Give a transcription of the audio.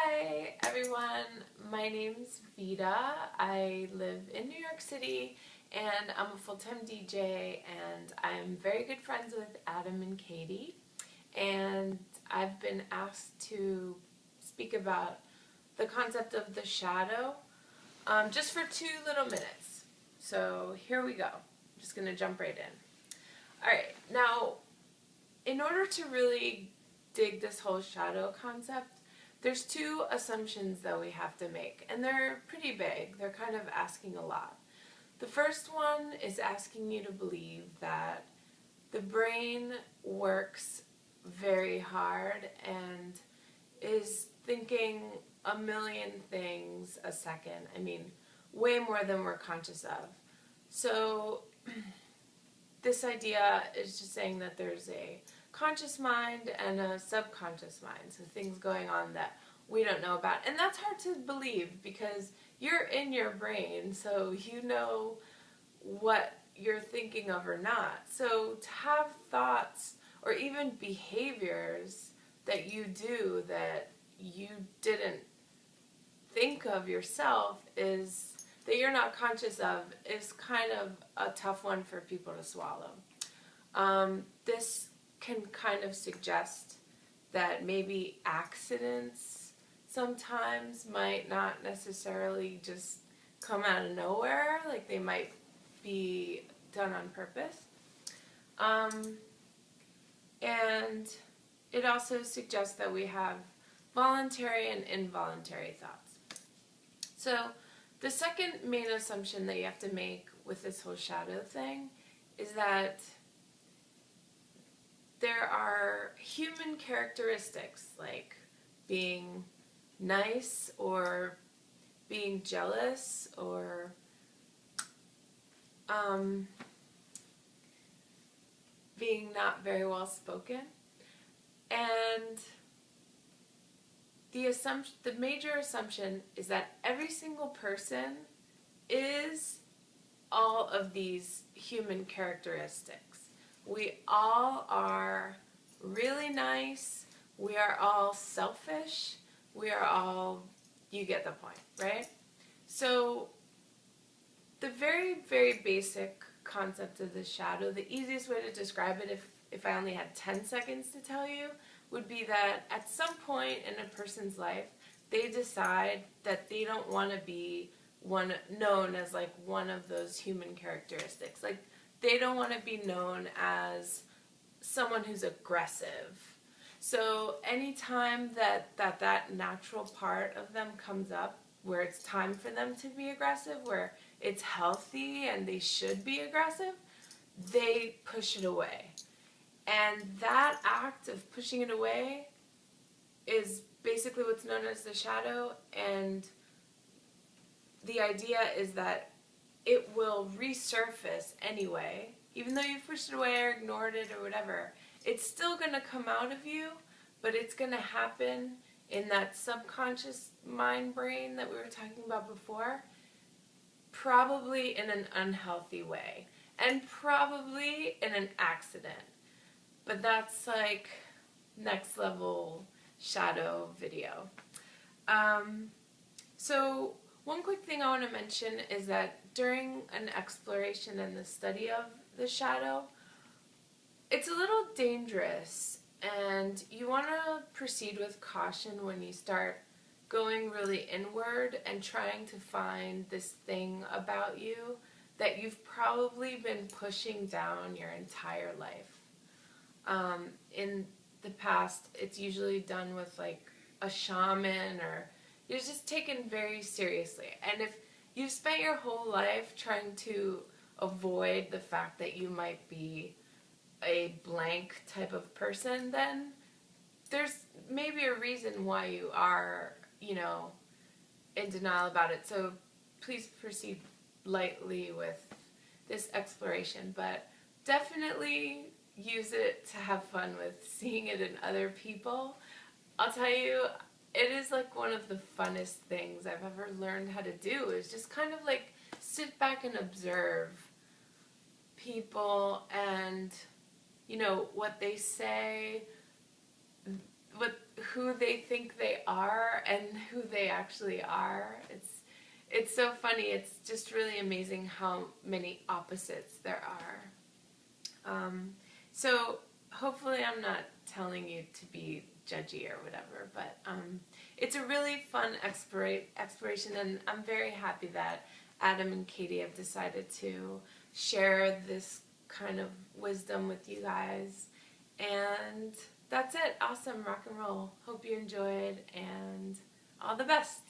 Hi everyone, my name's Vida. I live in New York City and I'm a full-time DJ and I'm very good friends with Adam and Katie, and I've been asked to speak about the concept of the shadow just for 2 little minutes. So here we go. I'm just going to jump right in. Alright, now in order to really dig this whole shadow concept, there's 2 assumptions that we have to make, and they're pretty big. They're kind of asking a lot. The first one is asking you to believe that the brain works very hard and is thinking a million things a second. I mean, way more than we're conscious of. So this idea is just saying that there's a conscious mind and a subconscious mind, so things going on that we don't know about. And that's hard to believe because you're in your brain, so you know what you're thinking of or not. So to have thoughts or even behaviors that you do that you didn't think of yourself is that you're not conscious of is kind of a tough one for people to swallow. This can kind of suggest that maybe accidents sometimes might not necessarily just come out of nowhere, like they might be done on purpose. And it also suggests that we have voluntary and involuntary thoughts. So the second main assumption that you have to make with this whole shadow thing is that there are human characteristics like being nice or being jealous or being not very well spoken. And the major assumption is that every single person is all of these human characteristics. We all are really nice, we are all selfish, we are all, you get the point, right? So the very, very basic concept of the shadow, the easiest way to describe it if I only had 10 seconds to tell you, would be that at some point in a person's life, they decide that they don't want to be known as like one of those human characteristics. Like, they don't want to be known as someone who's aggressive. So anytime that natural part of them comes up where it's time for them to be aggressive, where it's healthy and they should be aggressive, they push it away. And that act of pushing it away is basically what's known as the shadow, and the idea is that it will resurface anyway. Even though you've pushed it away or ignored it or whatever, it's still going to come out of you, but it's going to happen in that subconscious mind brain that we were talking about before, probably in an unhealthy way, and probably in an accident. But that's like next level shadow video. So one quick thing I want to mention is that during an exploration and the study of the shadow, it's a little dangerous, and you want to proceed with caution when you start going really inward and trying to find this thing about you that you've probably been pushing down your entire life. In the past, it's usually done with like a shaman, or you're just taken very seriously. And if you've spent your whole life trying to avoid the fact that you might be a blank type of person, then there's maybe a reason why you are, in denial about it. So please proceed lightly with this exploration, but definitely use it to have fun with seeing it in other people. I'll tell you, it is like one of the funnest things I've ever learned how to do, is just kind of like sit back and observe people and, what they say, who they think they are and who they actually are. It's so funny. It's just really amazing how many opposites there are. So hopefully I'm not telling you to be judgy or whatever, but it's a really fun exploration, and I'm very happy that Adam and Katie have decided to share this kind of wisdom with you guys. And that's it. Awesome. Rock and roll. Hope you enjoyed, and all the best.